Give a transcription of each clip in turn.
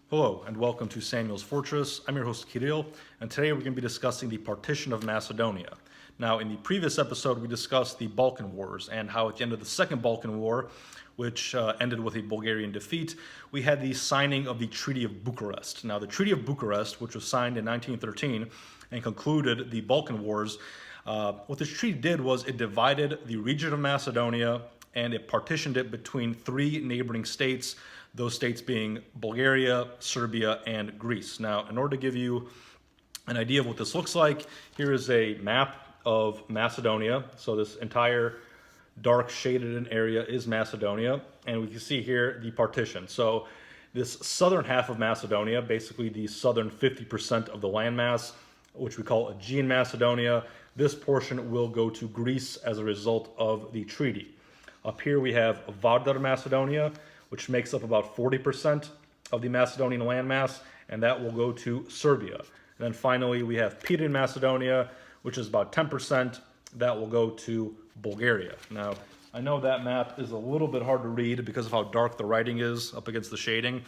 Hello and welcome to Samuel's Fortress. I'm your host Kirill, and today we're going to be discussing the partition of Macedonia. Now, in the previous episode, we discussed the Balkan Wars and how at the end of the Second Balkan War, which ended with a Bulgarian defeat, we had the signing of the Treaty of Bucharest. Now, the Treaty of Bucharest, which was signed in 1913 and concluded the Balkan Wars, what this treaty did was it divided the region of Macedonia and it partitioned it between three neighboring states, those states being Bulgaria, Serbia, and Greece. Now, in order to give you an idea of what this looks like, here is a map of Macedonia. So this entire dark shaded in area is Macedonia, and we can see here the partition. So this southern half of Macedonia, basically the southern 50% of the landmass, which we call Aegean Macedonia, this portion will go to Greece as a result of the treaty. Up here we have Vardar Macedonia, which makes up about 40% of the Macedonian landmass, and that will go to Serbia. And then finally, we have Partition Macedonia, which is about 10%. That will go to Bulgaria. Now, I know that map is a little bit hard to read because of how dark the writing is up against the shading.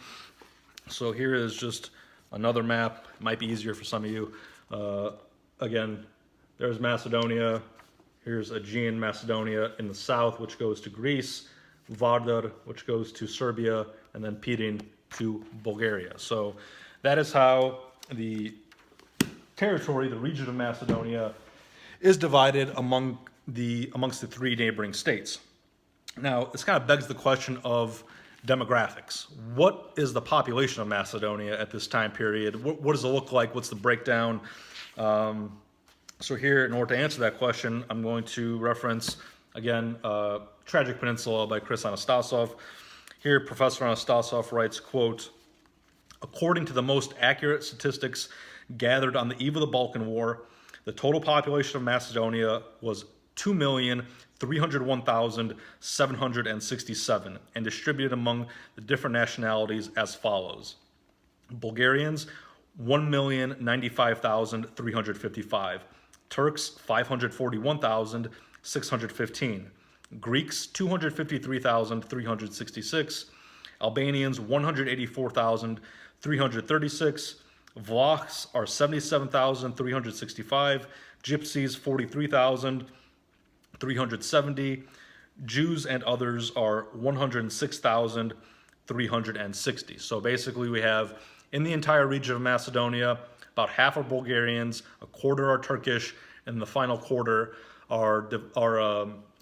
So here is just another map. Might be easier for some of you. Again, there's Macedonia. Here's Aegean Macedonia in the south, which goes to Greece. Vardar, which goes to Serbia, and then Partition to Bulgaria. So that is how the territory, the region of Macedonia, is divided amongst the three neighboring states. Now, this kind of begs the question of demographics. What is the population of Macedonia at this time period? What does it look like? What's the breakdown? So here, in order to answer that question, I'm going to reference, again, Tragic Peninsula by Chris Anastasov. Here, Professor Anastasov writes, quote, according to the most accurate statistics gathered on the eve of the Balkan War, the total population of Macedonia was 2,301,767 and distributed among the different nationalities as follows. Bulgarians, 1,095,355. Turks, 541,615. Greeks, 253,366. Albanians, 184,336. Vlachs are 77,365. Gypsies, 43,370. Jews and others are 106,360. So basically we have, in the entire region of Macedonia, about half are Bulgarians, a quarter are Turkish, and the final quarter are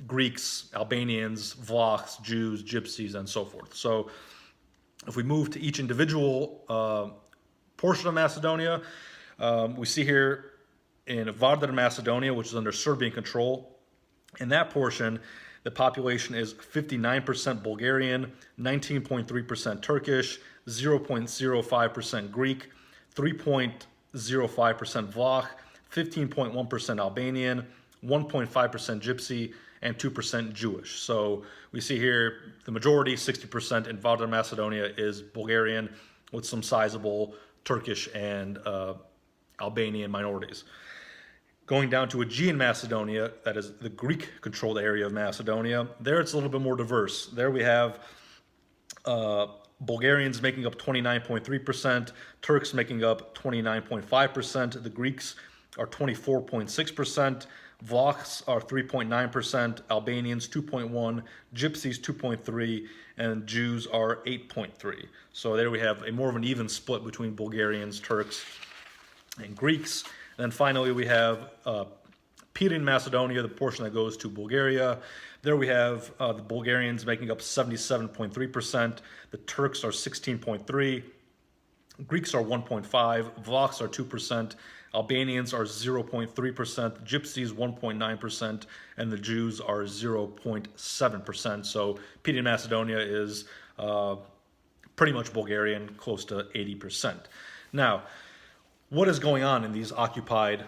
Greeks, Albanians, Vlachs, Jews, Gypsies, and so forth. So if we move to each individual portion of Macedonia, we see here in Vardar Macedonia, which is under Serbian control, in that portion, the population is 59% Bulgarian, 19.3% Turkish, 0.05% Greek, 3.05% Vlach, 15.1% Albanian, 1.5% Gypsy, and 2% Jewish. So we see here the majority, 60% in Vardar Macedonia, is Bulgarian with some sizable Turkish and Albanian minorities. Going down to Aegean Macedonia, that is the Greek-controlled area of Macedonia, there it's a little bit more diverse. There we have Bulgarians making up 29.3%, Turks making up 29.5%, the Greeks are 24.6%, Vlachs are 3.9%, Albanians 2.1%, Gypsies 2.3%, and Jews are 8.3%. So there we have a more of an even split between Bulgarians, Turks, and Greeks. And then finally we have Partition Macedonia, the portion that goes to Bulgaria. There we have the Bulgarians making up 77.3%, the Turks are 16.3%, Greeks are 1.5%, Vlachs are 2%, Albanians are 0.3%, Gypsies 1.9%, and the Jews are 0.7%. So Partition Macedonia is pretty much Bulgarian, close to 80%. Now, what is going on in these occupied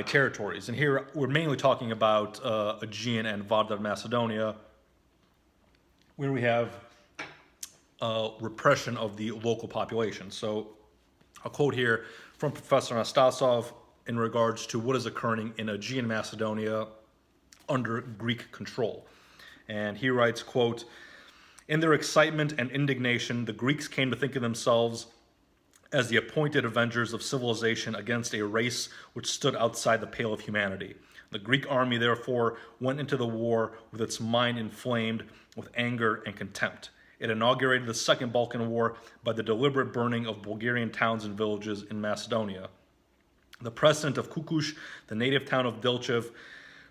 territories? And here we're mainly talking about Aegean and Vardar Macedonia, where we have repression of the local population. So a quote here from Professor Anastasov in regards to what is occurring in Aegean Macedonia under Greek control. And he writes, quote, In their excitement and indignation, the Greeks came to think of themselves as the appointed avengers of civilization against a race which stood outside the pale of humanity. The Greek army, therefore, went into the war with its mind inflamed with anger and contempt. It inaugurated the Second Balkan War by the deliberate burning of Bulgarian towns and villages in Macedonia. The precedent of Kukush, the native town of Delchev,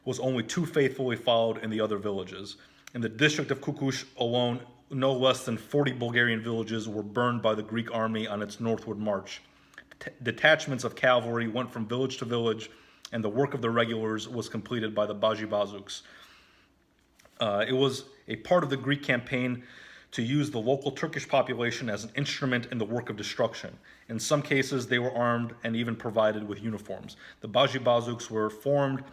was only too faithfully followed in the other villages. In the district of Kukush alone, no less than 40 Bulgarian villages were burned by the Greek army on its northward march. Detachments of cavalry went from village to village, and the work of the regulars was completed by the Bajibazuks. It was a part of the Greek campaign to use the local Turkish population as an instrument in the work of destruction. In some cases, they were armed and even provided with uniforms. The Bajibazuks were formed,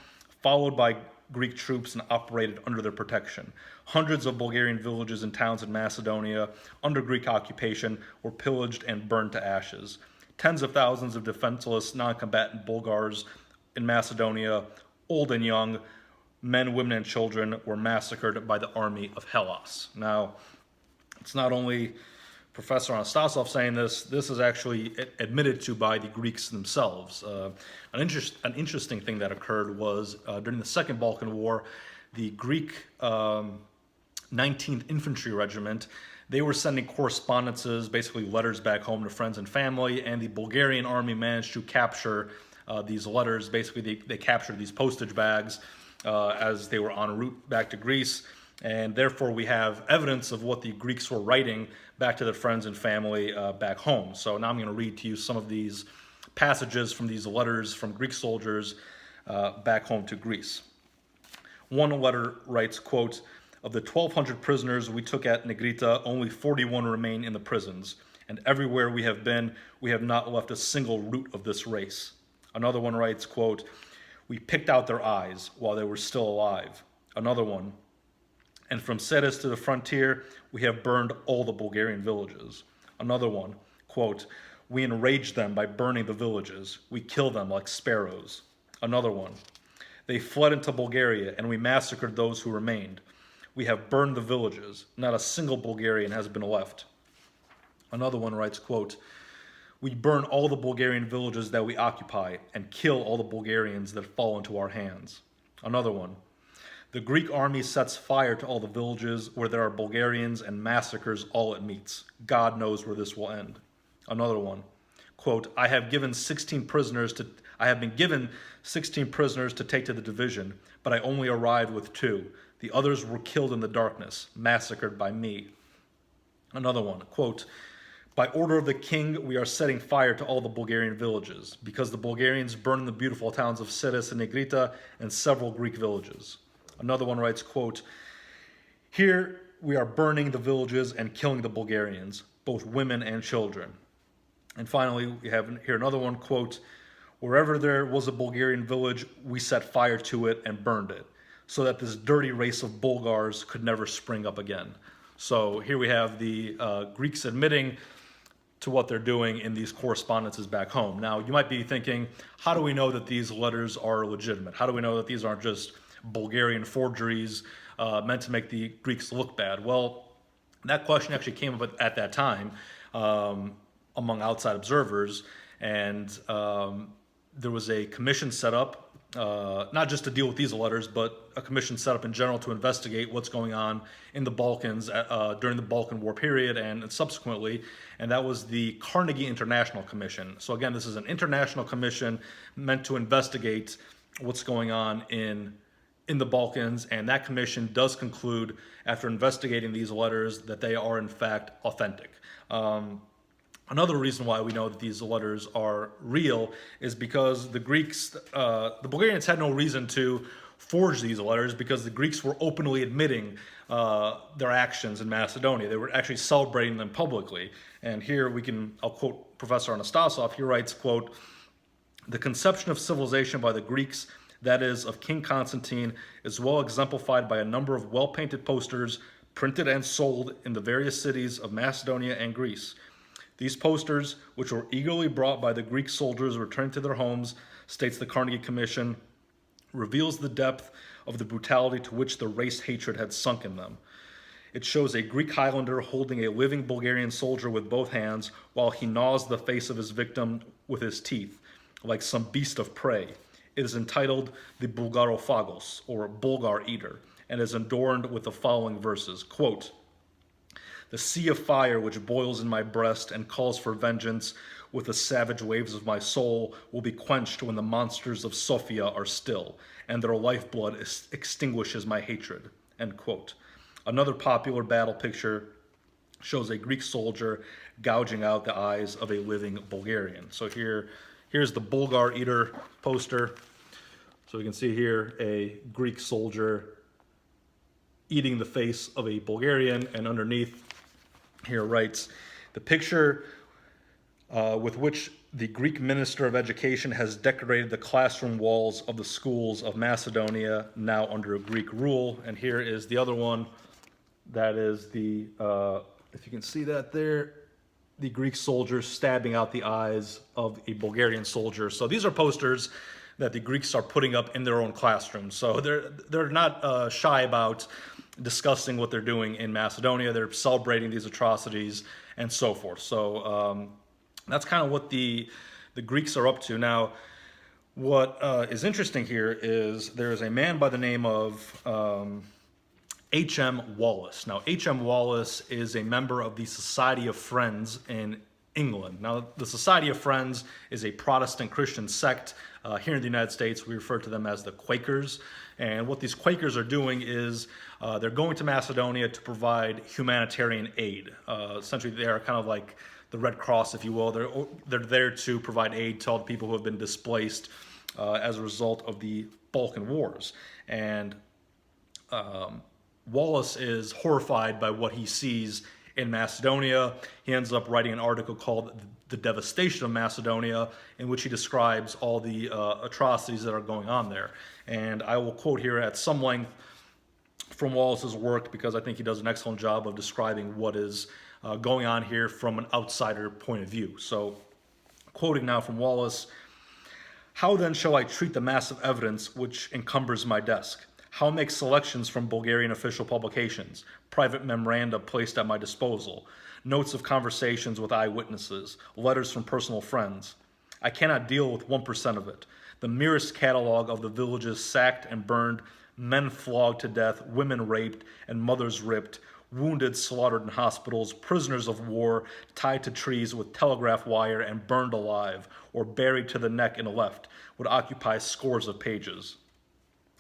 followed by Greek troops, and operated under their protection. Hundreds of Bulgarian villages and towns in Macedonia, under Greek occupation, were pillaged and burned to ashes. Tens of thousands of defenseless, non-combatant Bulgars in Macedonia, old and young, men, women, and children, were massacred by the army of Hellas. Now, it's not only Professor Anastasov saying this, this is actually admitted to by the Greeks themselves. An interesting thing that occurred was during the Second Balkan War, the Greek 19th Infantry Regiment, they were sending correspondences, basically letters back home to friends and family, and the Bulgarian army managed to capture these letters. Basically, they captured these postage bags as they were en route back to Greece. And therefore, we have evidence of what the Greeks were writing back to their friends and family back home. So now I'm going to read to you some of these passages from these letters from Greek soldiers back home to Greece. One letter writes, quote, "Of the 1,200 prisoners we took at Negrita, only 41 remain in the prisons. And everywhere we have been, we have not left a single root of this race." Another one writes, quote, "We picked out their eyes while they were still alive." Another one, "And from Sedes to the frontier, we have burned all the Bulgarian villages." Another one, quote, "We enraged them by burning the villages. We killed them like sparrows." Another one, "They fled into Bulgaria, and we massacred those who remained. We have burned the villages. Not a single Bulgarian has been left." Another one writes, quote, "We burn all the Bulgarian villages that we occupy and kill all the Bulgarians that fall into our hands." Another one, "The Greek army sets fire to all the villages where there are Bulgarians and massacres all it meets. God knows where this will end." Another one, quote, I have been given 16 prisoners to take to the division, but I only arrived with 2. The others were killed in the darkness, massacred by me." Another one, quote, "By order of the king, we are setting fire to all the Bulgarian villages, because the Bulgarians burned the beautiful towns of Sedes and Negrita and several Greek villages." Another one writes, quote, "Here we are burning the villages and killing the Bulgarians, both women and children." And finally, we have here another one, quote, "Wherever there was a Bulgarian village, we set fire to it and burned it, so that this dirty race of Bulgars could never spring up again." So here we have the Greeks admitting to what they're doing in these correspondences back home. Now, you might be thinking, how do we know that these letters are legitimate? How do we know that these aren't just Bulgarian forgeries meant to make the Greeks look bad? Well, that question actually came up at that time among outside observers, and there was a commission set up, not just to deal with these letters, but a commission set up in general to investigate what's going on in the Balkans during the Balkan War period and subsequently, and that was the Carnegie International Commission. So again, this is an international commission meant to investigate what's going on in the Balkans, and that commission does conclude, after investigating these letters, that they are in fact authentic. Another reason why we know that these letters are real is because the Bulgarians had no reason to forge these letters, because the Greeks were openly admitting their actions in Macedonia. They were actually celebrating them publicly. And here I'll quote Professor Anastasov. He writes, quote, "The conception of civilization by the Greeks, that is, of King Constantine, is well exemplified by a number of well-painted posters printed and sold in the various cities of Macedonia and Greece. These posters, which were eagerly brought by the Greek soldiers returning to their homes," states the Carnegie Commission, "reveals the depth of the brutality to which the race hatred had sunk in them. It shows a Greek Highlander holding a living Bulgarian soldier with both hands while he gnaws the face of his victim with his teeth, like some beast of prey. It is entitled the Bulgarophagos, or Bulgar Eater, and is adorned with the following verses, quote, "The sea of fire which boils in my breast and calls for vengeance with the savage waves of my soul will be quenched when the monsters of Sofia are still, and their lifeblood extinguishes my hatred," end quote. Another popular battle picture shows a Greek soldier gouging out the eyes of a living Bulgarian. So here's the Bulgar Eater poster. So you can see here a Greek soldier eating the face of a Bulgarian, and underneath here writes, "The picture with which the Greek Minister of Education has decorated the classroom walls of the schools of Macedonia, now under Greek rule." And here is the other one. That is the, if you can see that there, the Greek soldier stabbing out the eyes of a Bulgarian soldier. So these are posters that the Greeks are putting up in their own classrooms. So they're not shy about discussing what they're doing in Macedonia. They're celebrating these atrocities and so forth. So that's kind of what the Greeks are up to. Now, what is interesting here is there is a man by the name of H.M. Wallace. Now, H.M. Wallace is a member of the Society of Friends in England. Now, the Society of Friends is a Protestant Christian sect. Here in the United States, we refer to them as the Quakers. And what these Quakers are doing is they're going to Macedonia to provide humanitarian aid. Essentially, they are kind of like the Red Cross, if you will. They're there to provide aid to all the people who have been displaced as a result of the Balkan Wars. And Wallace is horrified by what he sees in Macedonia. He ends up writing an article called "The Devastation of Macedonia," in which he describes all the atrocities that are going on there. And I will quote here at some length from Wallace's work, because I think he does an excellent job of describing what is going on here from an outsider point of view. So, quoting now from Wallace, "How then shall I treat the massive evidence which encumbers my desk? How make selections from Bulgarian official publications, private memoranda placed at my disposal, notes of conversations with eyewitnesses, letters from personal friends? I cannot deal with 1% of it. The merest catalog of the villages sacked and burned, men flogged to death, women raped, and mothers ripped, wounded slaughtered in hospitals, prisoners of war tied to trees with telegraph wire and burned alive, or buried to the neck and left, would occupy scores of pages."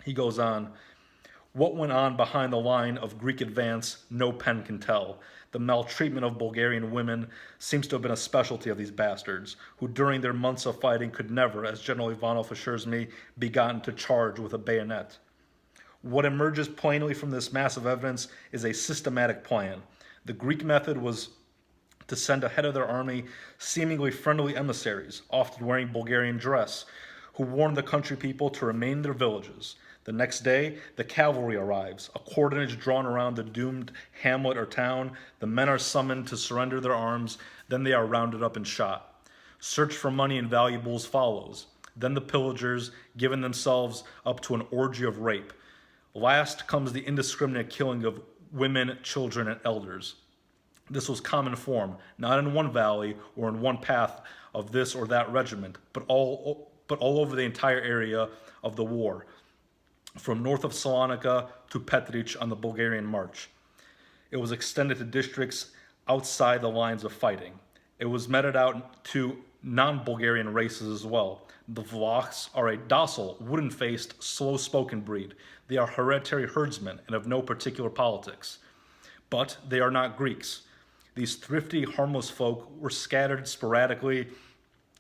He goes on, "What went on behind the line of Greek advance, no pen can tell. The maltreatment of Bulgarian women seems to have been a specialty of these bastards, who during their months of fighting could never, as General Ivanov assures me, be gotten to charge with a bayonet. What emerges plainly from this massive evidence is a systematic plan. The Greek method was to send ahead of their army seemingly friendly emissaries, often wearing Bulgarian dress, who warned the country people to remain in their villages. The next day, the cavalry arrives, a cordonage drawn around the doomed hamlet or town. The men are summoned to surrender their arms, then they are rounded up and shot. Search for money and valuables follows. Then the pillagers, giving themselves up to an orgy of rape. Last comes the indiscriminate killing of women, children, and elders. This was common form, not in one valley or in one path of this or that regiment, but all over the entire area of the war, from north of Salonika to Petric on the Bulgarian march. It was extended to districts outside the lines of fighting. It was meted out to non-Bulgarian races as well. The Vlachs are a docile, wooden-faced, slow-spoken breed. They are hereditary herdsmen and of no particular politics. But they are not Greeks. These thrifty, harmless folk were scattered sporadically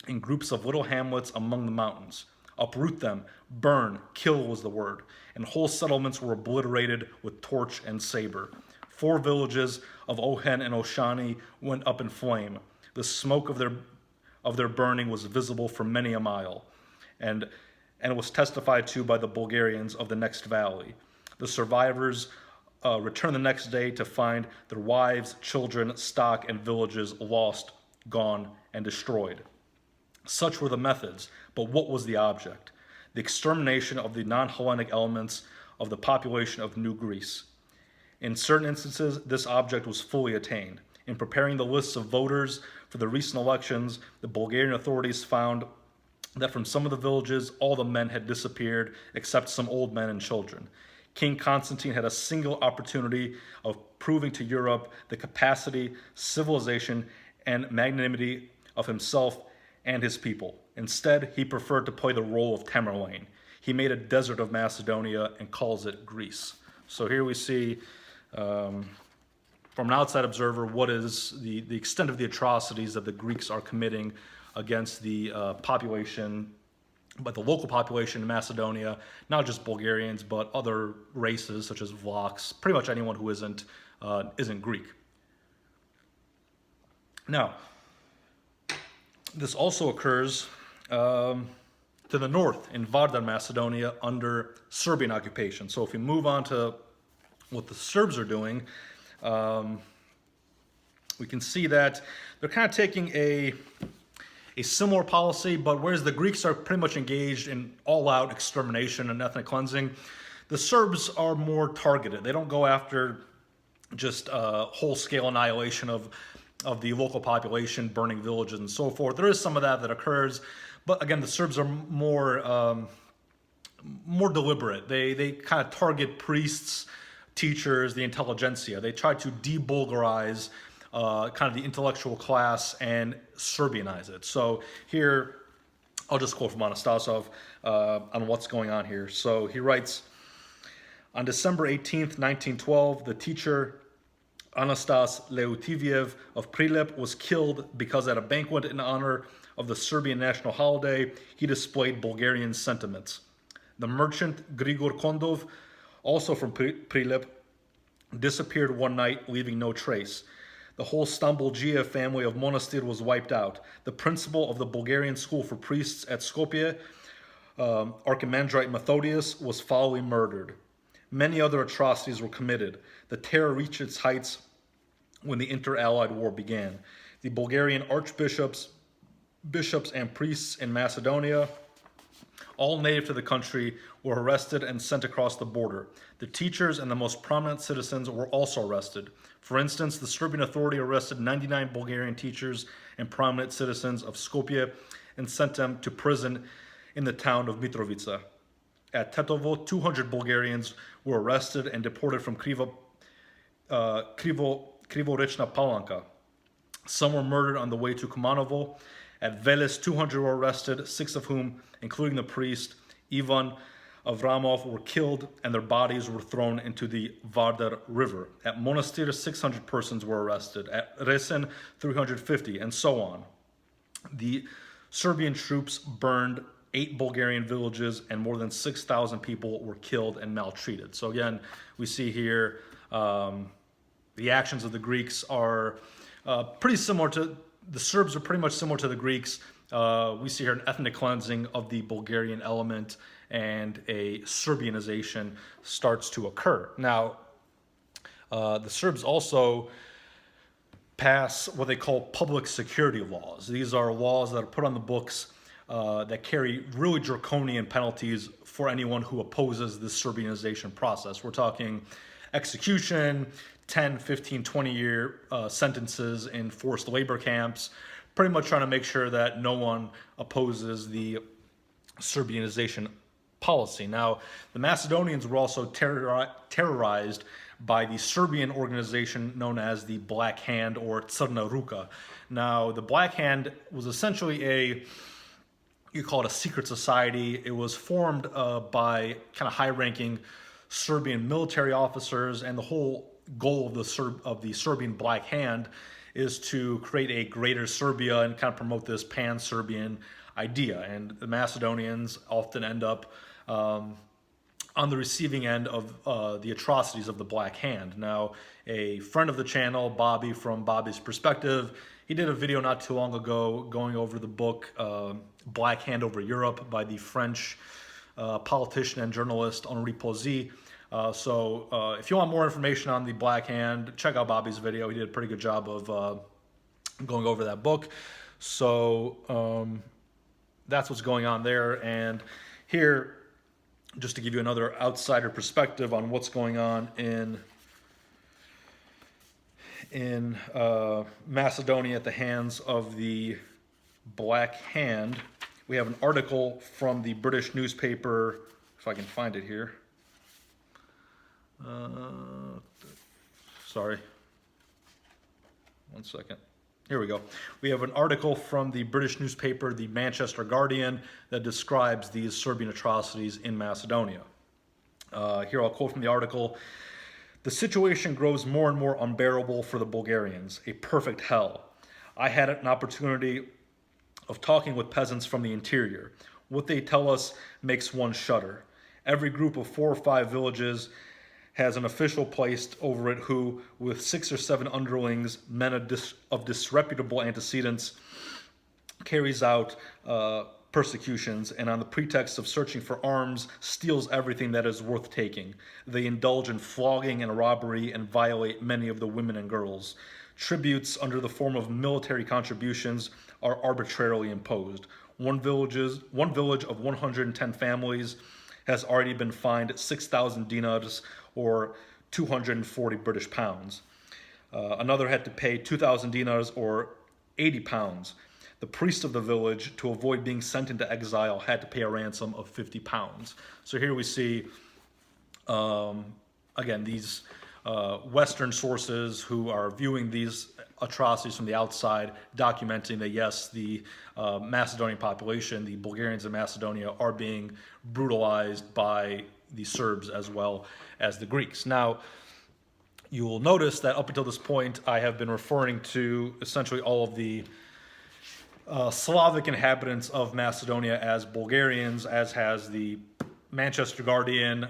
in groups of little hamlets among the mountains. Uproot them, burn, kill was the word, and whole settlements were obliterated with torch and saber. 4 villages of Ohen and Oshani went up in flame. The smoke of their burning was visible for many a mile, and was testified to by the Bulgarians of the next valley. The survivors returned the next day to find their wives, children, stock, and villages lost, gone, and destroyed. Such were the methods, but what was the object? The extermination of the non-Hellenic elements of the population of New Greece. In certain instances, this object was fully attained. In preparing the lists of voters for the recent elections, the Bulgarian authorities found that from some of the villages, all the men had disappeared except some old men and children. King Constantine had a single opportunity of proving to Europe the capacity, civilization, and magnanimity of himself and his people. Instead, he preferred to play the role of Tamerlane. He made a desert of Macedonia and calls it Greece. So here we see, from an outside observer, what is the extent of the atrocities that the Greeks are committing against the population, but the local population in Macedonia, not just Bulgarians, but other races such as Vlachs, pretty much anyone who isn't Greek. Now, this also occurs to the north in Vardar, Macedonia, under Serbian occupation. So if we move on to what the Serbs are doing, we can see that they're kind of taking a similar policy, but whereas the Greeks are pretty much engaged in all-out extermination and ethnic cleansing, the Serbs are more targeted. They don't go after just whole-scale annihilation of the local population, burning villages and so forth. There is some of that occurs, but again, the Serbs are more deliberate. They kind of target priests, teachers, the intelligentsia. They try to de-Bulgarize kind of the intellectual class and Serbianize it. So here, I'll just quote from Anastasov on what's going on here. So he writes, on December 18th, 1912, the teacher Anastas Leotiviev of Prilep was killed because at a banquet in honor of the Serbian national holiday, he displayed Bulgarian sentiments. The merchant Grigor Kondov, also from Prilep, disappeared one night, leaving no trace. The whole Stambolgia family of Monastir was wiped out. The principal of the Bulgarian school for priests at Skopje, Archimandrite Methodius, was foully murdered. Many other atrocities were committed. The terror reached its heights when the inter-allied war began. The Bulgarian archbishops, bishops, and priests in Macedonia, all native to the country, were arrested and sent across the border. The teachers and the most prominent citizens were also arrested. For instance, the Serbian authority arrested 99 Bulgarian teachers and prominent citizens of Skopje and sent them to prison in the town of Mitrovica. At Tetovo, 200 Bulgarians were arrested and deported from Krivorečna Palanka. Some were murdered on the way to Kumanovo. At Veles, 200 were arrested, 6 of whom, including the priest Ivan Avramov, were killed, and their bodies were thrown into the Vardar River. At Monastir, 600 persons were arrested. At Resen, 350, and so on. The Serbian troops burned 8 Bulgarian villages, and more than 6,000 people were killed and maltreated. So again, we see here the actions of the Greeks are pretty similar to, the Serbs are pretty much similar to the Greeks. We see here an ethnic cleansing of the Bulgarian element, and a Serbianization starts to occur. Now, the Serbs also pass what they call public security laws. These are laws that are put on the books that carry really draconian penalties for anyone who opposes this Serbianization process. We're talking execution, 10, 15, 20-year sentences in forced labor camps, pretty much trying to make sure that no one opposes the Serbianization policy. Now, the Macedonians were also terrorized by the Serbian organization known as the Black Hand, or Crna Ruka. Now, the Black Hand was essentially you call it a secret society. It was formed by kind of high-ranking Serbian military officers, and the whole goal of the Serbian Black Hand is to create a greater Serbia and kind of promote this pan-Serbian idea. And the Macedonians often end up on the receiving end of the atrocities of the Black Hand. Now, a friend of the channel, Bobby from Bobby's Perspective, he did a video not too long ago going over the book Black Hand Over Europe by the French politician and journalist Henri Pozzi. So if you want more information on the Black Hand, check out Bobby's video. He did a pretty good job of going over that book. So that's what's going on there. And here, just to give you another outsider perspective on what's going on in in Macedonia at the hands of the Black Hand. We have an article from the British newspaper, if I can find it here. Sorry. One second. Here we go. We have an article from the British newspaper, the Manchester Guardian, that describes these Serbian atrocities in Macedonia. Here I'll quote from the article. "The situation grows more and more unbearable for the Bulgarians, a perfect hell. I had an opportunity of talking with peasants from the interior. What they tell us makes one shudder. Every group of 4 or 5 villages has an official placed over it who, with 6 or 7 underlings, men of disreputable antecedents, carries out persecutions, and on the pretext of searching for arms, steals everything that is worth taking. They indulge in flogging and robbery and violate many of the women and girls. Tributes under the form of military contributions are arbitrarily imposed. One village of 110 families has already been fined 6,000 dinars or 240 British pounds. Another had to pay 2,000 dinars or 80 pounds. The priest of the village, to avoid being sent into exile, had to pay a ransom of 50 pounds. So here we see, again, these Western sources who are viewing these atrocities from the outside, documenting that, yes, the Macedonian population, the Bulgarians in Macedonia, are being brutalized by the Serbs as well as the Greeks. Now, you will notice that up until this point, I have been referring to essentially all of the Slavic inhabitants of Macedonia as Bulgarians, as has the Manchester Guardian,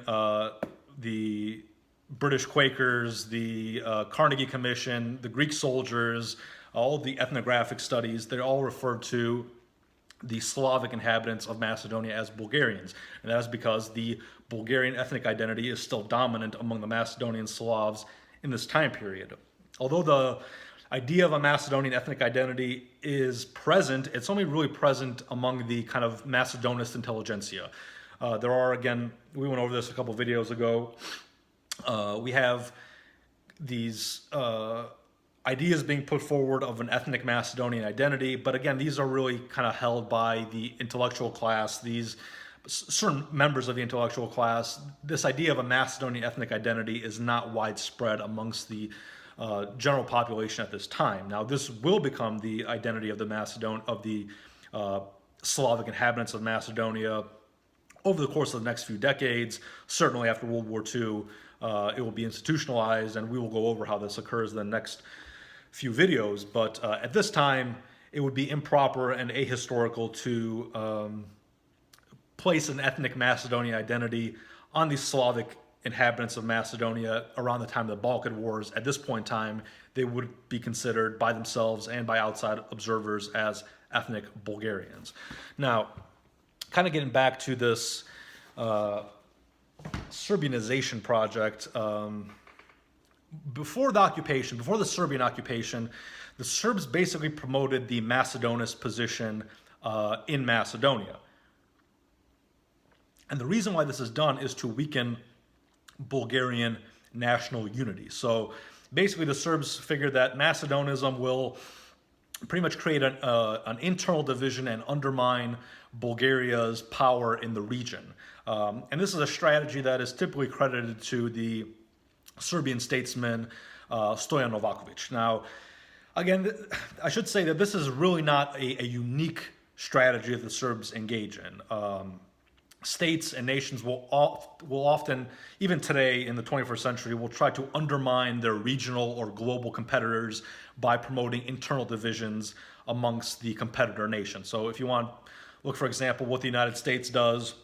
the British Quakers, the Carnegie Commission, the Greek soldiers, all of the ethnographic studies. They all refer to the Slavic inhabitants of Macedonia as Bulgarians. And that is because the Bulgarian ethnic identity is still dominant among the Macedonian Slavs in this time period. Although the idea of a Macedonian ethnic identity is present, it's only really present among the kind of Macedonist intelligentsia. There are, again, we went over this a couple videos ago. We have these ideas being put forward of an ethnic Macedonian identity, but again, these are really kind of held by the intellectual class, these certain members of the intellectual class. This idea of a Macedonian ethnic identity is not widespread amongst the general population at this time. Now, this will become the identity of the Slavic inhabitants of Macedonia over the course of the next few decades. Certainly after World War II, it will be institutionalized, and we will go over how this occurs in the next few videos. But at this time, it would be improper and ahistorical to place an ethnic Macedonian identity on the Slavic inhabitants of Macedonia around the time of the Balkan Wars. At this point in time, they would be considered by themselves and by outside observers as ethnic Bulgarians. Now, kind of getting back to this Serbianization project, before the Serbian occupation, the Serbs basically promoted the Macedonist position in Macedonia. And the reason why this is done is to weaken Bulgarian national unity. So basically the Serbs figured that Macedonism will pretty much create an internal division and undermine Bulgaria's power in the region. And this is a strategy that is typically credited to the Serbian statesman Stojan Novakovic. Now, again, I should say that this is really not a unique strategy that the Serbs engage in. States and nations will often, even today in the 21st century, will try to undermine their regional or global competitors by promoting internal divisions amongst the competitor nations. So if you want to look, for example, what the United States does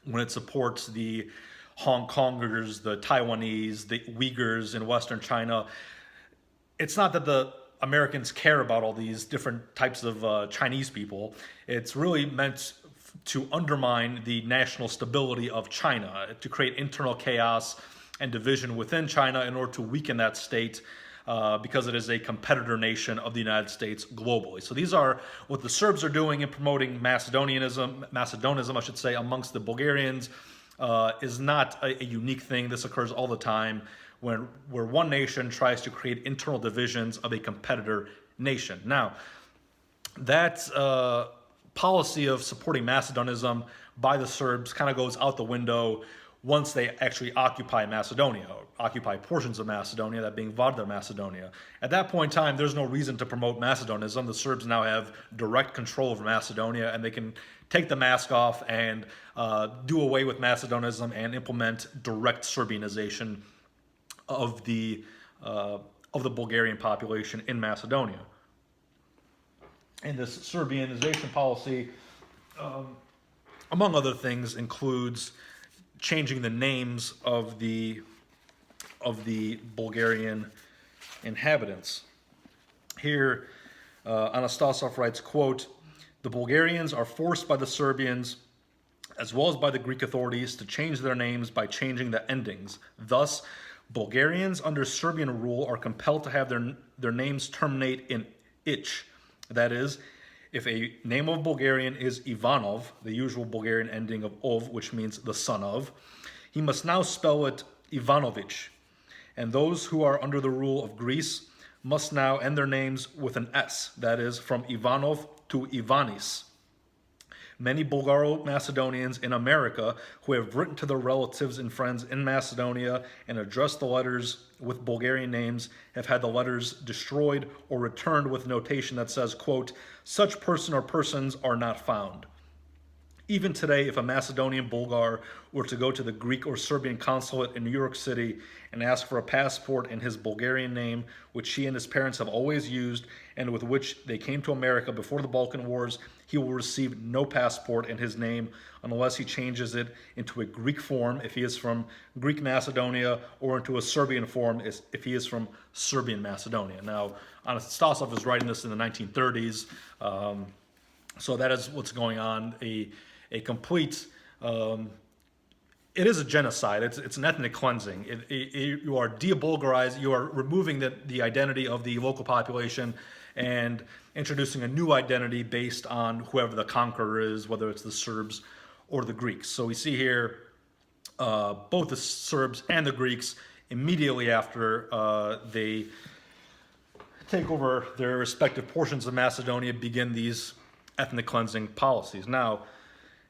when it supports the Hong Kongers, the Taiwanese, the Uyghurs in Western China, it's not that the Americans care about all these different types of Chinese people. It's really meant to undermine the national stability of China, to create internal chaos and division within China in order to weaken that state because it is a competitor nation of the United States globally. So these are what the Serbs are doing in promoting Macedonism, I should say, amongst the Bulgarians. Is not a unique thing. This occurs all the time where one nation tries to create internal divisions of a competitor nation. Now, that policy of supporting Macedonism by the Serbs kind of goes out the window once they actually occupy Macedonia, or occupy portions of Macedonia, that being Vardar Macedonia. At that point in time, there's no reason to promote Macedonism. The Serbs now have direct control over Macedonia, and they can take the mask off and do away with Macedonism and implement direct Serbianization of the Bulgarian population in Macedonia. And this Serbianization policy, among other things, includes changing the names of the Bulgarian inhabitants. Here, Anastasov writes, quote, "The Bulgarians are forced by the Serbians as well as by the Greek authorities to change their names by changing the endings. Thus, Bulgarians under Serbian rule are compelled to have their names terminate in ich. That is, if a name of Bulgarian is Ivanov, the usual Bulgarian ending of ov, which means the son of, he must now spell it Ivanovich. And those who are under the rule of Greece must now end their names with an S, that is, from Ivanov to Ivanis. Many Bulgaro-Macedonians in America who have written to their relatives and friends in Macedonia and addressed the letters with Bulgarian names have had the letters destroyed or returned with notation that says, quote, such person or persons are not found. Even today, if a Macedonian Bulgar were to go to the Greek or Serbian consulate in New York City and ask for a passport in his Bulgarian name, which he and his parents have always used and with which they came to America before the Balkan Wars, he will receive no passport in his name unless he changes it into a Greek form if he is from Greek Macedonia, or into a Serbian form if he is from Serbian Macedonia. Now, Anastasov is writing this in the 1930s, so that is what's going on. A complete, it is a genocide. It's an ethnic cleansing. You are de-Bulgarized. You are removing the identity of the local population and introducing a new identity based on whoever the conqueror is, whether it's the Serbs or the Greeks. So we see here both the Serbs and the Greeks immediately after they take over their respective portions of Macedonia begin these ethnic cleansing policies. Now,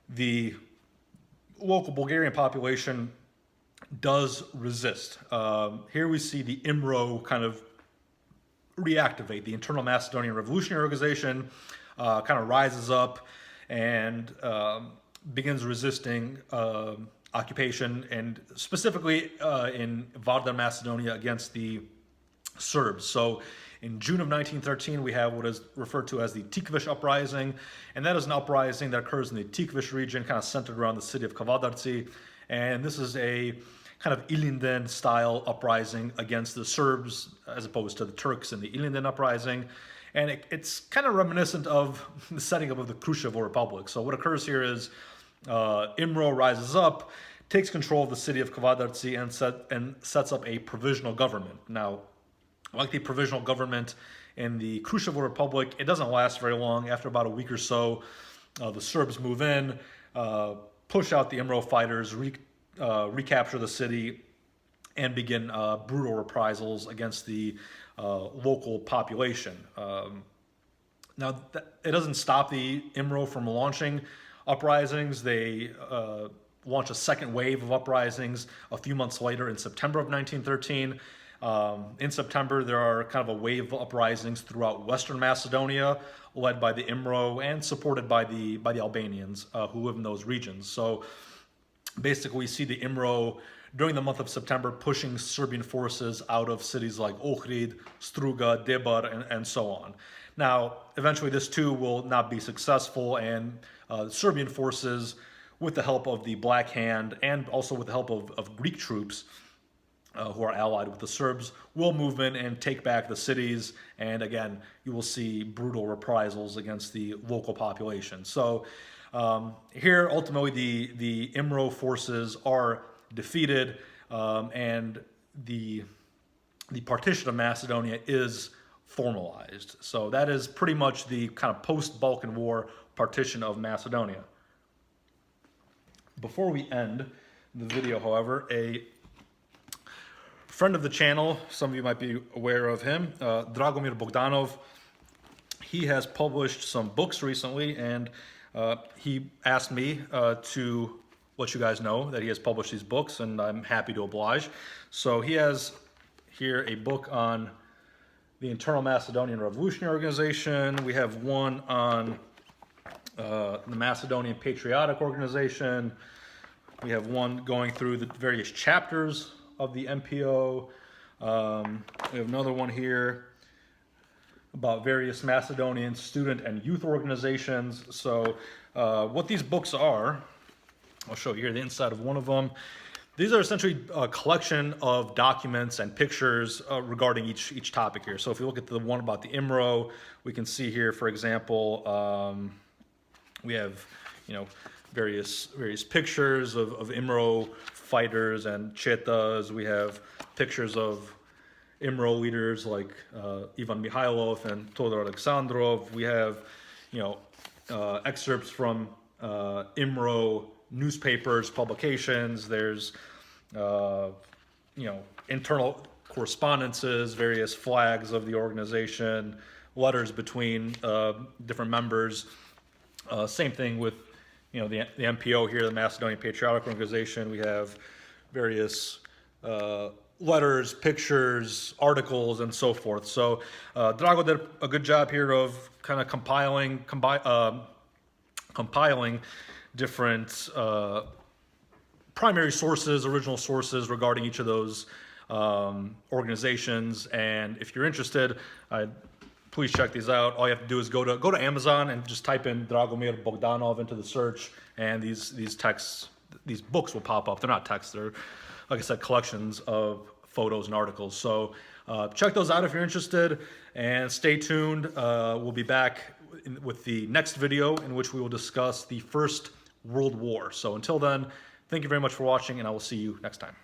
the local Bulgarian population does resist. Here we see the IMRO kind of reactivate. The Internal Macedonian Revolutionary Organization kind of rises up and begins resisting occupation, and specifically in Vardar Macedonia against the Serbs. So in June of 1913, we have what is referred to as the Tikvish Uprising, and that is an uprising that occurs in the Tikvish region, kind of centered around the city of Kavadarci, and this is a kind of Ilinden-style uprising against the Serbs, as opposed to the Turks in the Ilinden Uprising, and it's kind of reminiscent of the setting up of the Khrushchev Republic. So what occurs here is IMRO rises up, takes control of the city of Kavadarci, and sets up a provisional government. Now, like the provisional government in the Khrushchev Republic, it doesn't last very long. After about a week or so, the Serbs move in, push out the IMRO fighters, recapture the city, and begin brutal reprisals against the local population. Now, it doesn't stop the IMRO from launching uprisings. They launch a second wave of uprisings a few months later in September of 1913. In September, there are kind of a wave of uprisings throughout Western Macedonia, led by the IMRO and supported by the Albanians who live in those regions. So basically, we see the IMRO during the month of September pushing Serbian forces out of cities like Ohrid, Struga, Debar, and so on. Now, eventually, this too will not be successful, and Serbian forces, with the help of the Black Hand and also with the help of Greek troops, who are allied with the Serbs, will move in and take back the cities, and again, you will see brutal reprisals against the local population. So here, ultimately, the IMRO forces are defeated, and the partition of Macedonia is formalized. So that is pretty much the kind of post-Balkan War partition of Macedonia. Before we end the video, however, a friend of the channel. Some of you might be aware of him, Dragomir Bogdanov. He has published some books recently, and he asked me to let you guys know that he has published these books, and I'm happy to oblige. So he has here a book on the Internal Macedonian Revolutionary Organization. We have one on the Macedonian Patriotic Organization. We have one going through the various chapters of the MPO. We have another one here about various Macedonian student and youth organizations. So what these books are, I'll show you here the inside of one of them. These are essentially a collection of documents and pictures regarding each topic here. So if you look at the one about the IMRO, we can see here, for example, we have, various pictures of IMRO fighters and chetas. We have pictures of IMRO leaders like Ivan Mikhailov and Todor Alexandrov. We have, excerpts from IMRO newspapers, publications. There's, internal correspondences, various flags of the organization, letters between different members. Same thing with, the MPO here, the Macedonian Patriotic Organization. We have various letters, pictures, articles, and so forth. So Drago did a good job here of kind of compiling different primary sources, original sources regarding each of those organizations. And if you're interested, please check these out. All you have to do is go to Amazon and just type in Dragomir Bogdanov into the search, and these books will pop up. They're not texts; they're, like I said, collections of photos and articles. So check those out if you're interested, and stay tuned. We'll be back with the next video in which we will discuss the First World War. So until then, thank you very much for watching, and I will see you next time.